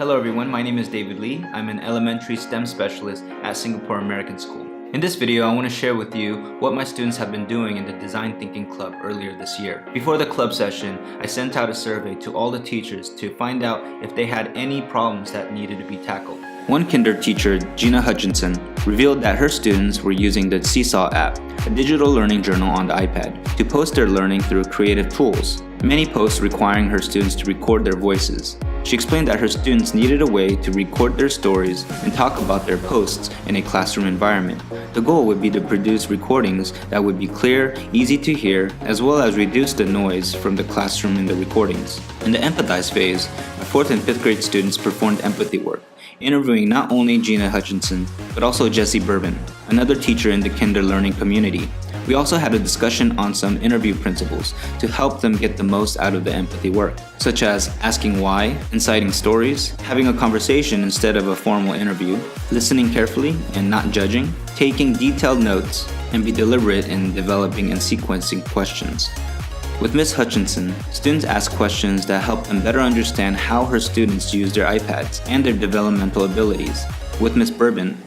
Hello everyone, my name is David Lee. I'm an elementary STEM specialist at Singapore American School. In this video, I want to share with you what my students have been doing in the Design Thinking Club earlier this year. Before the club session, I sent out a survey to all the teachers to find out if they had any problems that needed to be tackled. One kinder teacher, JENA Hutchinson, revealed that her students were using the Seesaw app, a digital learning journal on the iPad, to post their learning through creative tools. Many posts requiring her students to record their voices. She explained that her students needed a way to record their stories and talk about their posts in a classroom environment. The goal would be to produce recordings that would be clear, easy to hear, as well as reduce the noise from the classroom in the recordings. In the empathize phase, my 4th and 5th grade students performed empathy work, interviewing not only JENA Hutchinson, but also Jessie, another teacher in the kinder learning community. We also had a discussion on some interview principles to help them get the most out of the empathy work, such as asking why, inciting stories, having a conversation instead of a formal interview, listening carefully and not judging, taking detailed notes, and be deliberate in developing and sequencing questions. With Ms. Hutchinson, students asked questions that help them better understand how her students use their iPads and their developmental abilities. With Ms.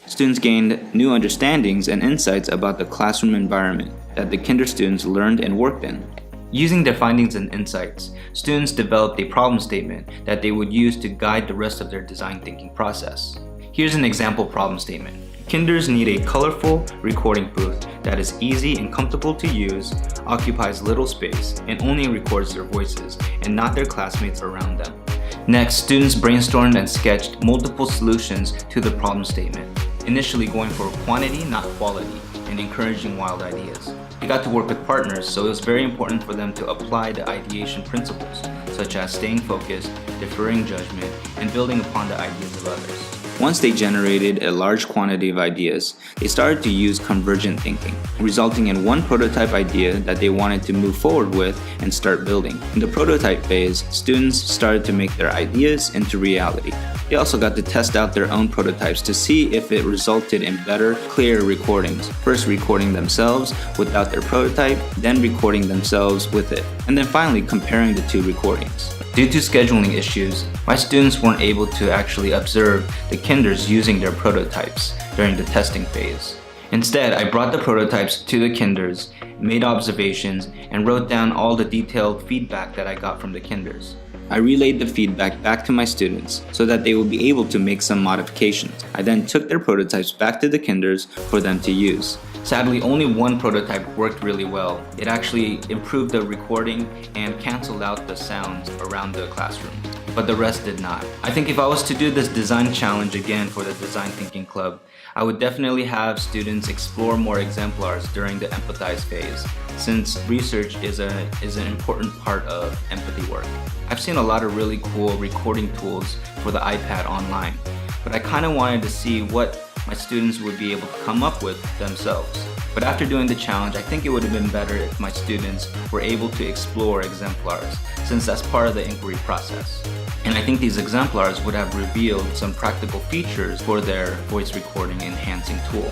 students gained new understandings and insights about the classroom environment that the kinder students learned and worked in. Using their findings and insights, students developed a problem statement that they would use to guide the rest of their design thinking process. Here's an example problem statement. Kinders need a colorful recording booth that is easy and comfortable to use, occupies little space, and only records their voices and not their classmates around them. Next, students brainstormed and sketched multiple solutions to the problem statement, initially going for quantity, not quality, and encouraging wild ideas. They got to work with partners, so it was very important for them to apply the ideation principles, such as staying focused, deferring judgment, and building upon the ideas of others. Once they generated a large quantity of ideas, they started to use convergent thinking, resulting in one prototype idea that they wanted to move forward with and start building. In the prototype phase, students started to make their ideas into reality. They also got to test out their own prototypes to see if it resulted in better, clearer recordings. First recording themselves without their prototype, then recording themselves with it, and then finally comparing the two recordings. Due to scheduling issues, my students weren't able to actually observe the kinders using their prototypes during the testing phase. Instead, I brought the prototypes to the kinders, made observations, and wrote down all the detailed feedback that I got from the kinders. I relayed the feedback back to my students so that they would be able to make some modifications. I then took their prototypes back to the kinders for them to use. Sadly, only one prototype worked really well. It actually improved the recording and canceled out the sounds around the classroom, but the rest did not. I think if I was to do this design challenge again for the Design Thinking Club, I would definitely have students explore more exemplars during the empathize phase, since research is an important part of empathy work. I've seen a lot of really cool recording tools for the iPad online, but I kind of wanted to see what my students would be able to come up with themselves. But after doing the challenge, I think it would have been better if my students were able to explore exemplars, since that's part of the inquiry process. And I think these exemplars would have revealed some practical features for their voice recording enhancing tool.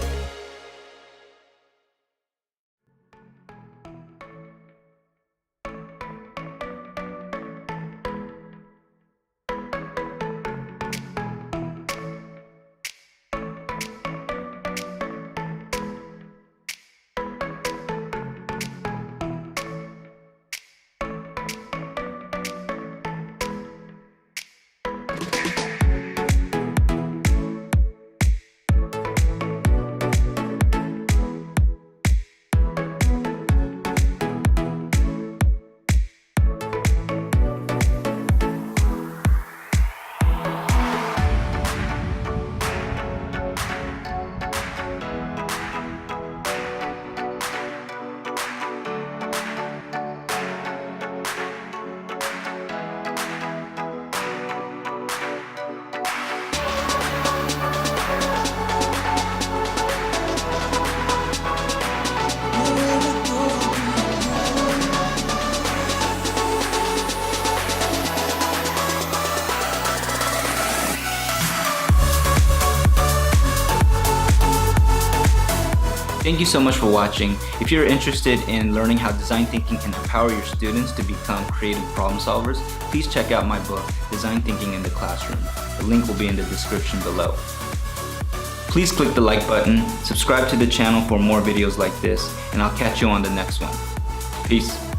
Thank you so much for watching. If you're interested in learning how design thinking can empower your students to become creative problem solvers, please check out my book, Design Thinking in the Classroom. The link will be in the description below. Please click the like button, subscribe to the channel for more videos like this, and I'll catch you on the next one. Peace.